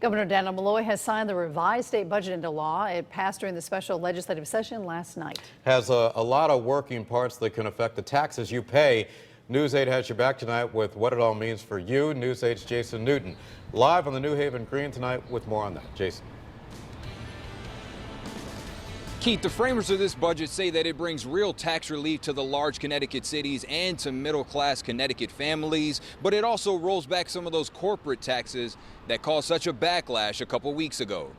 Governor Dannel Malloy has signed the revised state budget into law. It passed during the special legislative session last night. Has a lot of working parts that can affect the taxes you pay. News 8 has you back tonight with what it all means for you. News 8's Jason Newton live on the New Haven Green tonight with more on that. Jason. Keith, the framers of this budget say that it brings real tax relief to the large Connecticut cities and to middle-class Connecticut families, but it also rolls back some of those corporate taxes that caused such a backlash a couple weeks ago.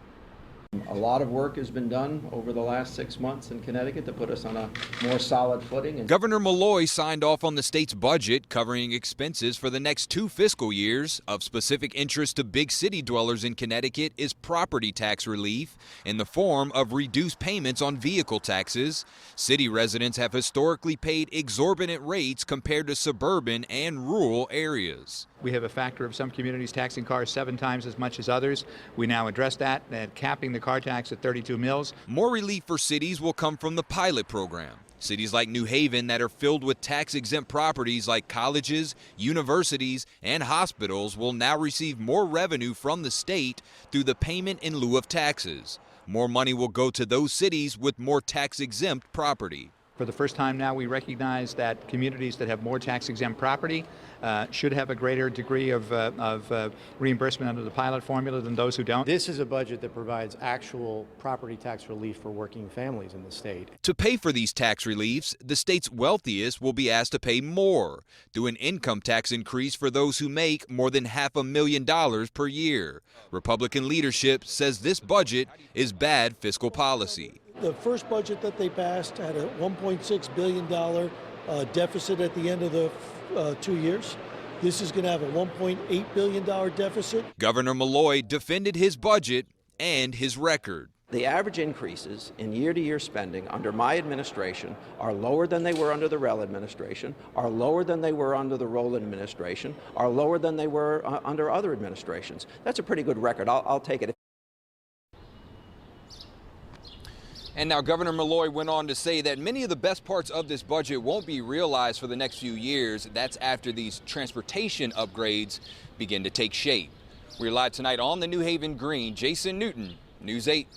A lot of work has been done over the last 6 months in Connecticut to put us on a more solid footing. Governor Malloy signed off on the state's budget covering expenses for the next 2 fiscal years. Of specific interest to big city dwellers in Connecticut is property tax relief in the form of reduced payments on vehicle taxes. City residents have historically paid exorbitant rates compared to suburban and rural areas. We have a factor of some communities taxing cars 7 times as much as others. We now address that and capping the car tax at 32 mills. More relief for cities will come from the pilot program. Cities like New Haven that are filled with tax-exempt properties like colleges, universities, and hospitals will now receive more revenue from the state through the payment in lieu of taxes. More money will go to those cities with more tax-exempt property. For the first time now, we recognize that communities that have more tax-exempt property should have a greater degree of reimbursement under the pilot formula than those who don't. This is a budget that provides actual property tax relief for working families in the state. To pay for these tax reliefs, the state's wealthiest will be asked to pay more through an income tax increase for those who make more than $500,000 per year. Republican leadership says this budget is bad fiscal policy. The first budget that they passed had a $1.6 billion deficit at the end of the 2 years. This is going to have a $1.8 billion deficit. Governor Malloy defended his budget and his record. The average increases in year-to-year spending under my administration are lower than they were under the Rell administration, are lower than they were under the Rowland administration, are lower than they were under other administrations. That's a pretty good record. I'll take it. And now Governor Malloy went on to say that many of the best parts of this budget won't be realized for the next few years. That's after these transportation upgrades begin to take shape. We're live tonight on the New Haven Green. Jason Newton, News 8.